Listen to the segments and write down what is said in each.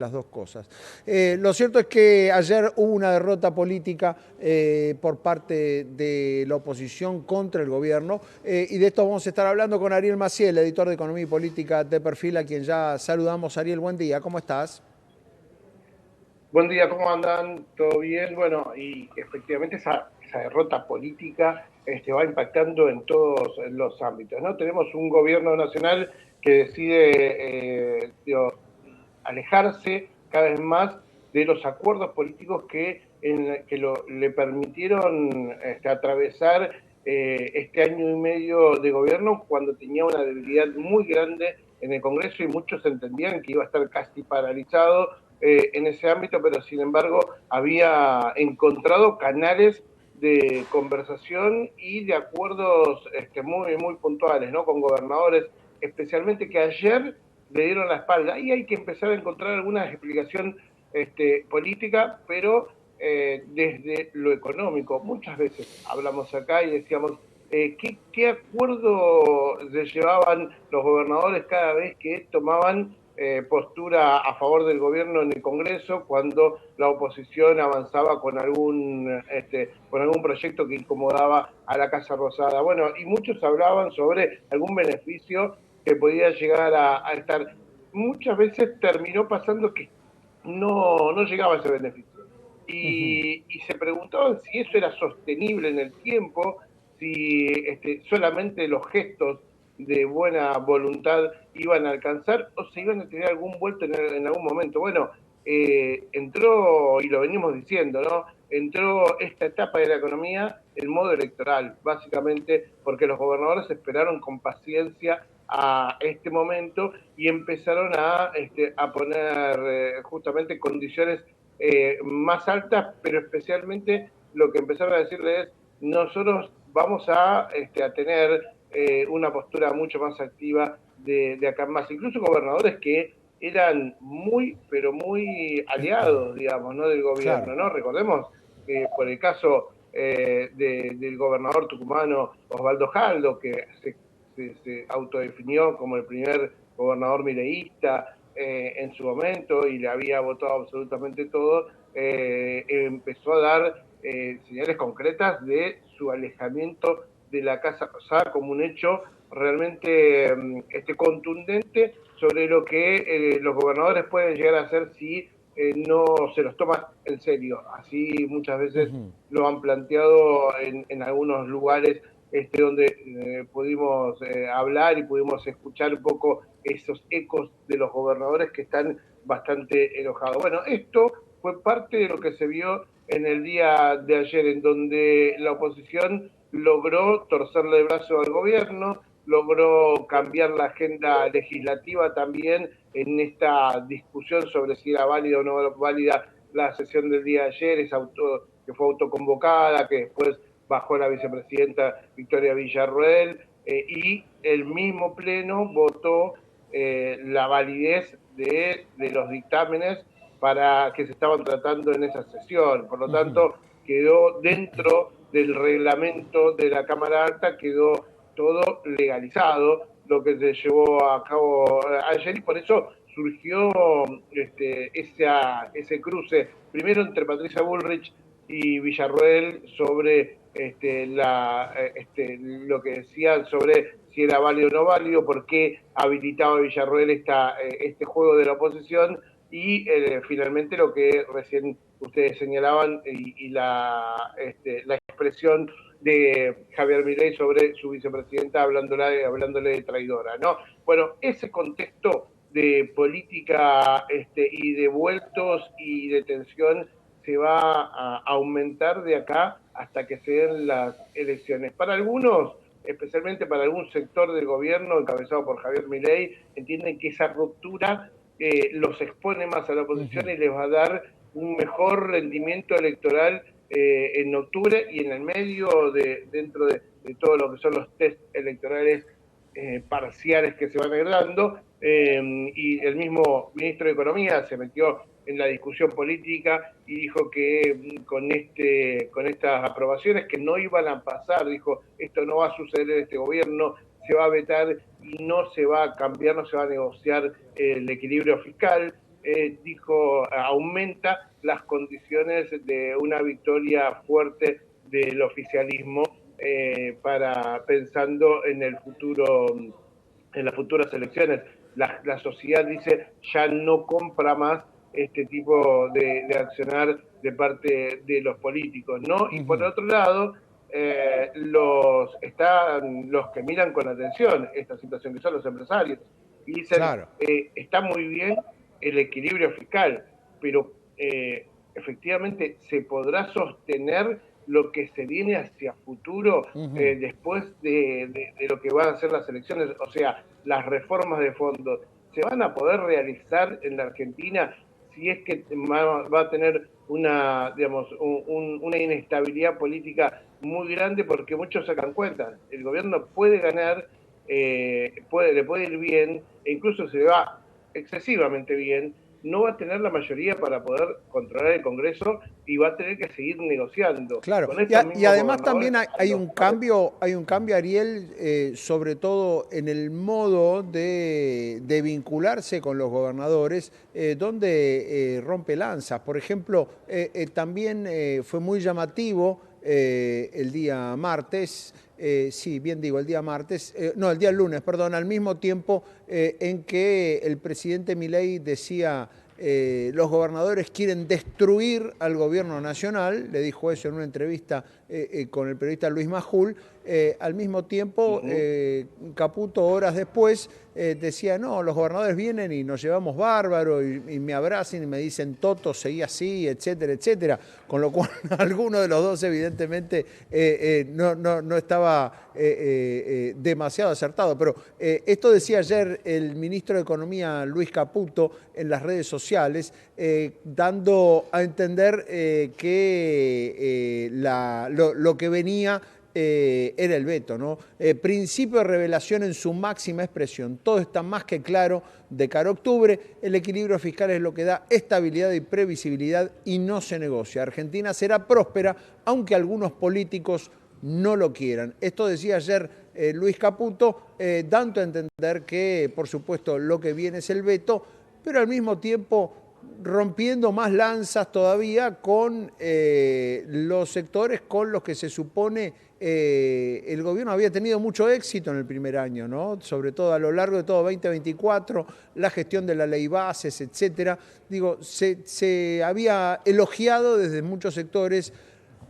Las dos cosas. Lo cierto es que ayer hubo una derrota política por parte de la oposición contra el gobierno y de esto vamos a estar hablando con Ariel Maciel, editor de Economía y Política de Perfil, a quien ya saludamos. Ariel, buen día, ¿cómo estás? Buen día, ¿cómo andan? ¿Todo bien? Bueno, y efectivamente esa derrota política va impactando en todos los ámbitos, ¿no? Tenemos un gobierno nacional que decide alejarse cada vez más de los acuerdos políticos que le permitieron atravesar este año y medio de gobierno cuando tenía una debilidad muy grande en el Congreso y muchos entendían que iba a estar casi paralizado en ese ámbito, pero sin embargo había encontrado canales de conversación y de acuerdos muy puntuales, ¿no? Con gobernadores, especialmente que ayer le dieron la espalda. Ahí hay que empezar a encontrar alguna explicación política, pero desde lo económico. Muchas veces hablamos acá y decíamos, ¿qué acuerdo se llevaban los gobernadores cada vez que tomaban postura a favor del gobierno en el Congreso cuando la oposición avanzaba con algún proyecto que incomodaba a la Casa Rosada? Bueno, y muchos hablaban sobre algún beneficio que podía llegar a estar. Muchas veces terminó pasando que no llegaba ese beneficio. Y se preguntaban si eso era sostenible en el tiempo, si solamente los gestos de buena voluntad iban a alcanzar o se iban a tener algún vuelto en algún momento. Bueno, entró, y lo venimos diciendo, ¿no? Entró esta etapa de la economía en modo electoral, básicamente porque los gobernadores esperaron con paciencia a este momento y empezaron a poner justamente condiciones más altas, pero especialmente lo que empezaron a decirle es, nosotros vamos a tener una postura mucho más activa de acá en más. Incluso gobernadores que eran muy, pero muy aliados, digamos, ¿no? Del Claro. gobierno, ¿no? Recordemos que por el caso del gobernador tucumano Osvaldo Jaldo, que se autodefinió como el primer gobernador mileísta en su momento y le había votado absolutamente todo, empezó a dar señales concretas de su alejamiento de la Casa Rosada como un hecho realmente contundente sobre lo que los gobernadores pueden llegar a hacer si no se los toma en serio. Así muchas veces lo han planteado en algunos lugares donde pudimos hablar y pudimos escuchar un poco esos ecos de los gobernadores que están bastante enojados. Bueno, esto fue parte de lo que se vio en el día de ayer, en donde la oposición logró torcerle el brazo al gobierno, logró cambiar la agenda legislativa también en esta discusión sobre si era válida o no válida la sesión del día de ayer, que fue autoconvocada, que después bajó la vicepresidenta Victoria Villarroel, y el mismo pleno votó la validez de los dictámenes para que se estaban tratando en esa sesión. Por lo tanto, quedó dentro del reglamento de la Cámara Alta, quedó todo legalizado, lo que se llevó a cabo ayer, y por eso surgió ese cruce, primero entre Patricia Bullrich y Villarroel sobre lo que decían sobre si era válido o no válido, por qué habilitaba Villarroel este juego de la oposición, y finalmente lo que recién ustedes señalaban y la expresión de Javier Milei sobre su vicepresidenta hablándole de traidora, ¿no? Bueno, ese contexto de política y de vueltos y de tensión se va a aumentar de acá hasta que se den las elecciones. Para algunos, especialmente para algún sector del gobierno encabezado por Javier Milei, entienden que esa ruptura los expone más a la oposición y les va a dar un mejor rendimiento electoral en octubre y en el medio dentro de todo lo que son los test electorales parciales que se van a ir dando, y el mismo ministro de Economía se metió en la discusión política y dijo que con estas aprobaciones que no iban a pasar, dijo, esto no va a suceder en este gobierno, se va a vetar y no se va a cambiar, no se va a negociar el equilibrio fiscal. dijo, aumenta las condiciones de una victoria fuerte del oficialismo pensando en el futuro, en las futuras elecciones. La sociedad dice ya no compra más este tipo de accionar de parte de los políticos, ¿no? Y por otro lado, están los que miran con atención esta situación, que son los empresarios, y dicen, Claro. está muy bien el equilibrio fiscal, pero efectivamente se podrá sostener lo que se viene hacia futuro después de lo que van a ser las elecciones, o sea, las reformas de fondo, ¿se van a poder realizar en la Argentina si es que va a tener una, digamos, una inestabilidad política muy grande? Porque muchos sacan cuenta, el gobierno puede ganar, le puede ir bien, e incluso se va excesivamente bien, no va a tener la mayoría para poder controlar el Congreso y va a tener que seguir negociando Claro, con estos y mismos además gobernadores. también hay un cambio, Ariel, sobre todo en el modo de vincularse con los gobernadores, donde rompe lanzas. Por ejemplo, también fue muy llamativo el día martes, sí, bien digo, el día martes, no, el día lunes, perdón, al mismo tiempo en que el presidente Milei decía los gobernadores quieren destruir al gobierno nacional, le dijo eso en una entrevista con el periodista Luis Majul. Al mismo tiempo, Caputo, horas después, decía, no, los gobernadores vienen y nos llevamos bárbaro y me abrazan y me dicen, Toto, seguí así, etcétera, etcétera. Con lo cual, alguno de los dos, evidentemente, no estaba demasiado acertado. Pero esto decía ayer el ministro de Economía, Luis Caputo, en las redes sociales, dando a entender que lo que venía era el veto, ¿no? Principio de revelación en su máxima expresión. Todo está más que claro de cara a octubre. El equilibrio fiscal es lo que da estabilidad y previsibilidad y no se negocia. Argentina será próspera, aunque algunos políticos no lo quieran. Esto decía ayer Luis Caputo, dando a entender que, por supuesto, lo que viene es el veto, pero al mismo tiempo rompiendo más lanzas todavía con los sectores con los que se supone el gobierno había tenido mucho éxito en el primer año, ¿no? Sobre todo a lo largo de todo 2024, la gestión de la ley bases, etcétera. Digo, se había elogiado desde muchos sectores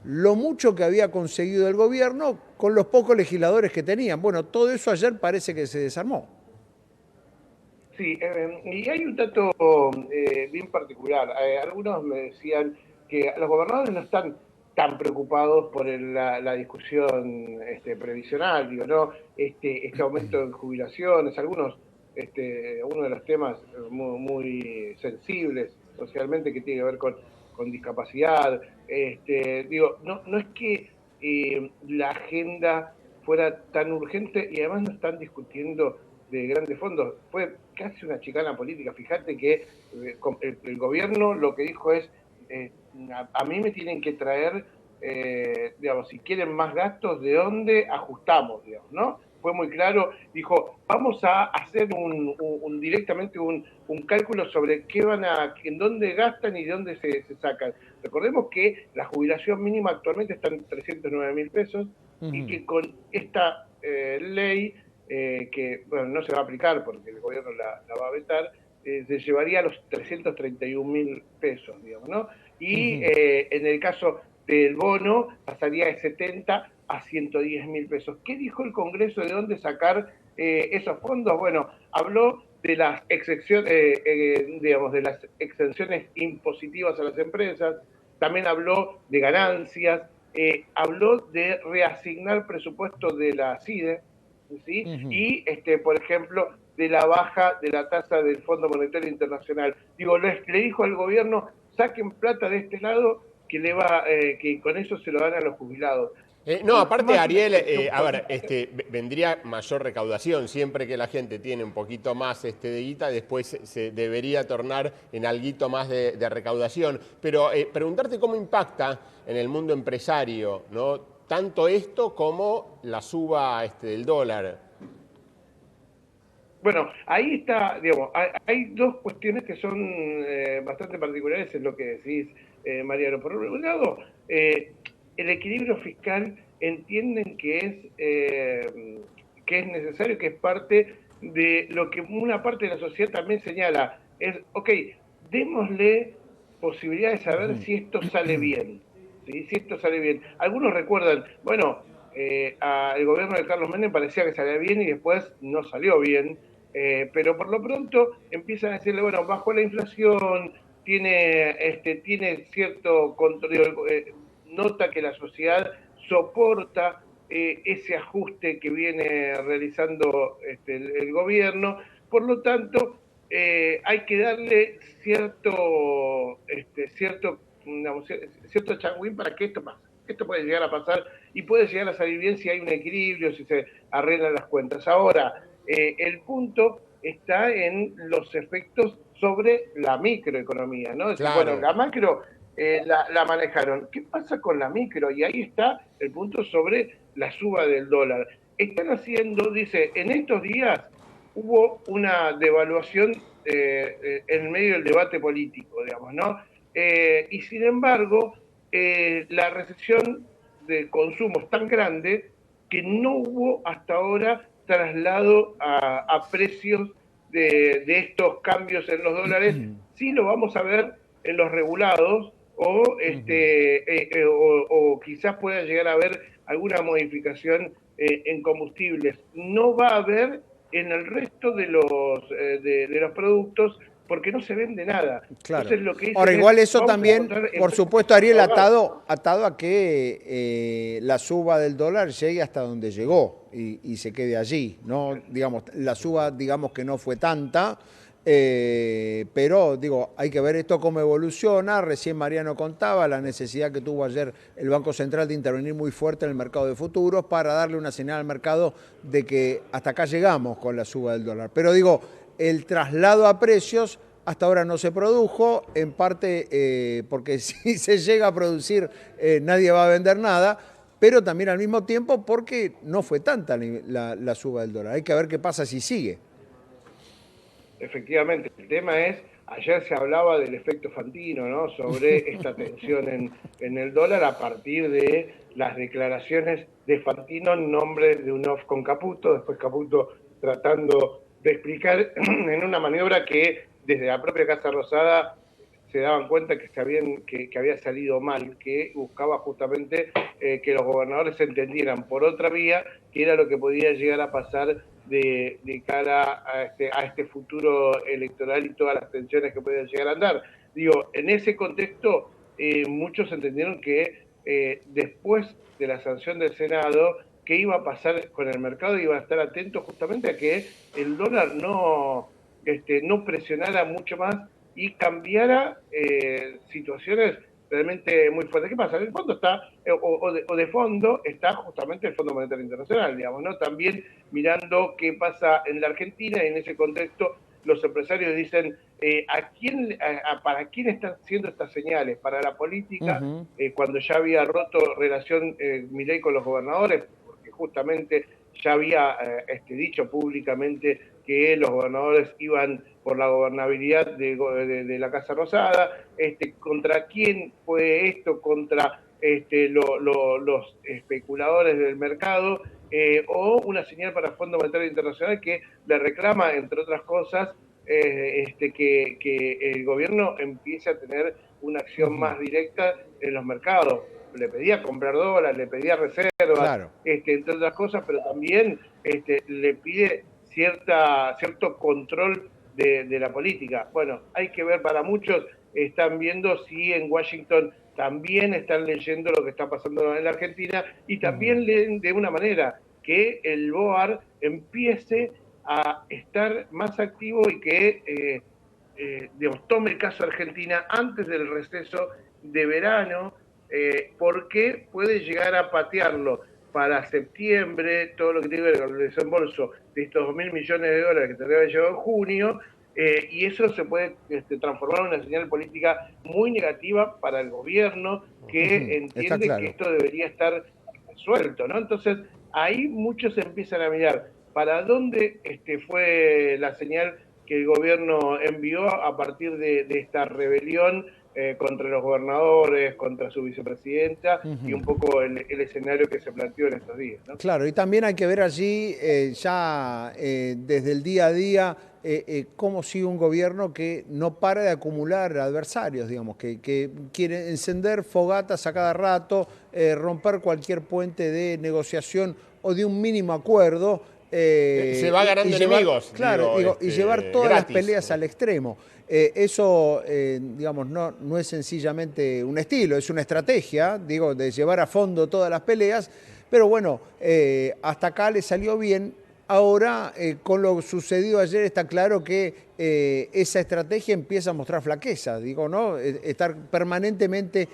lo mucho que había conseguido el gobierno con los pocos legisladores que tenían. Bueno, todo eso ayer parece que se desarmó. Sí, y hay un dato bien particular. Algunos me decían que los gobernadores no están tan preocupados por la discusión previsional, digo, ¿no? Este aumento en jubilaciones, uno de los temas muy sensibles socialmente que tiene que ver con discapacidad. Digo, no es que la agenda fuera tan urgente y además no están discutiendo de grandes fondos. Fue casi una chicana política. Fíjate que el gobierno lo que dijo es, a mí me tienen que traer, digamos, si quieren más gastos, ¿de dónde ajustamos? Digamos, ¿no? Fue muy claro, dijo, vamos a hacer directamente un cálculo sobre en dónde gastan y de dónde se sacan. Recordemos que la jubilación mínima actualmente está en 309.000 pesos y que con esta ley que bueno, no se va a aplicar porque el gobierno la va a vetar, se llevaría a los 331.000 pesos, digamos, ¿no? Y en el caso del bono pasaría de 70 a 110.000 pesos. ¿Qué dijo el Congreso de dónde sacar esos fondos? Bueno, habló de las excepciones, digamos, de las exenciones impositivas a las empresas, también habló de ganancias, habló de reasignar presupuesto de la CIDE, ¿sí? Y, por ejemplo, de la baja de la tasa del Fondo Monetario Internacional. Digo, le dijo al gobierno, saquen plata de este lado que con eso se lo dan a los jubilados. No, aparte, Ariel, a ver, vendría mayor recaudación. Siempre que la gente tiene un poquito más de guita, después se debería tornar en alguito más de recaudación. Pero preguntarte cómo impacta en el mundo empresario, ¿no? Tanto esto como la suba del dólar. Bueno, ahí está, digamos, hay dos cuestiones que son bastante particulares en lo que decís, Mariano. Por un lado, el equilibrio fiscal entienden que es necesario, que es parte de lo que una parte de la sociedad también señala. Es, ok, démosle posibilidad de saber si esto sale bien. ¿Sí? Si esto sale bien. Algunos recuerdan, bueno, al gobierno de Carlos Menem parecía que salía bien y después no salió bien, pero por lo pronto empiezan a decirle, bueno, bajó la inflación, tiene cierto control, nota que la sociedad soporta ese ajuste que viene realizando el gobierno, por lo tanto hay que darle cierto changüín para que esto pase. Esto puede llegar a pasar y puede llegar a salir bien si hay un equilibrio, si se arreglan las cuentas. Ahora, el punto está en los efectos sobre la microeconomía, ¿no? Es decir, Claro. bueno, la macro la manejaron. ¿Qué pasa con la micro? Y ahí está el punto sobre la suba del dólar. Están haciendo, dice, en estos días hubo una devaluación en medio del debate político, digamos, ¿no? Y sin embargo, la recesión de consumo es tan grande que no hubo hasta ahora traslado a precios de estos cambios en los dólares. Sí lo vamos a ver en los regulados o quizás pueda llegar a haber alguna modificación en combustibles. No va a haber en el resto de los productos porque no se vende nada. Claro. Entonces lo que dicen Ahora, igual eso vamos a también, encontrar por supuesto, Ariel, atado a que la suba del dólar llegue hasta donde llegó y se quede allí, ¿no? Digamos, la suba, digamos que no fue tanta, pero digo, hay que ver esto cómo evoluciona. Recién Mariano contaba la necesidad que tuvo ayer el Banco Central de intervenir muy fuerte en el mercado de futuros para darle una señal al mercado de que hasta acá llegamos con la suba del dólar. Pero digo, el traslado a precios hasta ahora no se produjo, en parte porque si se llega a producir nadie va a vender nada, pero también al mismo tiempo porque no fue tanta la suba del dólar. Hay que ver qué pasa si sigue. Efectivamente, el tema es, ayer se hablaba del efecto Fantino, ¿no? Sobre esta tensión en el dólar a partir de las declaraciones de Fantino en nombre de un off con Caputo, después Caputo tratando de explicar en una maniobra que desde la propia Casa Rosada se daban cuenta que había salido mal, que buscaba justamente que los gobernadores entendieran por otra vía que era lo que podía llegar a pasar de cara a este futuro electoral y todas las tensiones que podían llegar a andar. Digo, en ese contexto, muchos entendieron que después de la sanción del Senado, qué iba a pasar con el mercado, iba a estar atento justamente a que el dólar no presionara mucho más y cambiara situaciones realmente muy fuertes. ¿Qué pasa? En el fondo está, de fondo está justamente el Fondo Monetario Internacional, digamos, ¿no? También mirando qué pasa en la Argentina y en ese contexto los empresarios dicen para quién están siendo estas señales, para la política, cuando ya había roto relación Milei con los gobernadores, porque justamente ya había dicho públicamente que los gobernadores iban por la gobernabilidad de la Casa Rosada. ¿Contra quién fue esto? Contra los especuladores del mercado, o una señal para el Fondo Monetario Internacional que le reclama, entre otras cosas, que el gobierno empiece a tener una acción más directa en los mercados. Le pedía comprar dólares, le pedía reservas, Claro. entre otras cosas, pero también le pide cierto control de la política. Bueno, hay que ver, para muchos están viendo si en Washington también están leyendo lo que está pasando en la Argentina y también leen de una manera que el BOAR empiece a estar más activo y que tome el caso Argentina antes del receso de verano, porque puede llegar a patearlo para septiembre, todo lo que tiene que ver con el desembolso de estos $2.000 millones de dólares que tendría que haber llegado en junio, y eso se puede transformar en una señal política muy negativa para el gobierno, que entiende que esto debería estar resuelto, ¿no? Entonces, ahí muchos empiezan a mirar ¿para dónde fue la señal que el gobierno envió a partir de esta rebelión contra los gobernadores, contra su vicepresidenta y un poco el escenario que se planteó en estos días, ¿no? Claro, y también hay que ver allí desde el día a día cómo sigue un gobierno que no para de acumular adversarios, digamos, que quiere encender fogatas a cada rato, romper cualquier puente de negociación o de un mínimo acuerdo. Se va ganando enemigos. Claro, y llevar todas gratis, las peleas al extremo. Eso, digamos, no es sencillamente un estilo, es una estrategia, digo, de llevar a fondo todas las peleas, pero bueno, hasta acá le salió bien. Ahora, con lo sucedido ayer, está claro que esa estrategia empieza a mostrar flaqueza, digo, ¿no? Estar permanentemente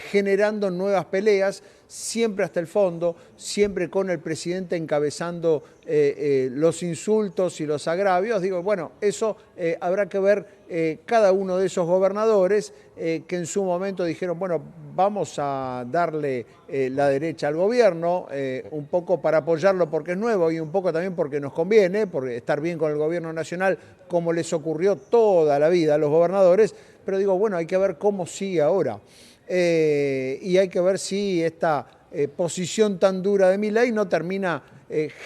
generando nuevas peleas, siempre hasta el fondo, siempre con el presidente encabezando los insultos y los agravios. Digo, bueno, eso habrá que ver cada uno de esos gobernadores que en su momento dijeron, bueno, vamos a darle la derecha al gobierno, un poco para apoyarlo porque es nuevo y un poco también porque nos conviene, por estar bien con el gobierno nacional, como les ocurrió toda la vida a los gobernadores, pero digo, bueno, hay que ver cómo sigue ahora. Y hay que ver si esta posición tan dura de Milei no termina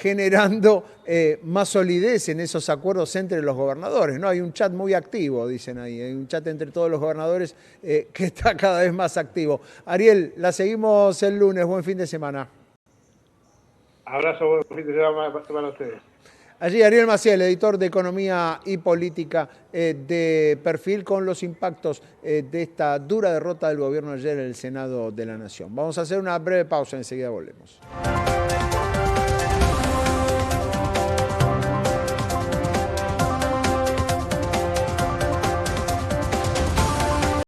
generando más solidez en esos acuerdos entre los gobernadores, ¿no? Hay un chat muy activo, dicen ahí, hay un chat entre todos los gobernadores que está cada vez más activo. Ariel, la seguimos el lunes, buen fin de semana. Abrazo, buen fin de semana para ustedes. Allí Ariel Maciel, editor de Economía y Política de Perfil, con los impactos de esta dura derrota del gobierno ayer en el Senado de la Nación. Vamos a hacer una breve pausa, enseguida volvemos.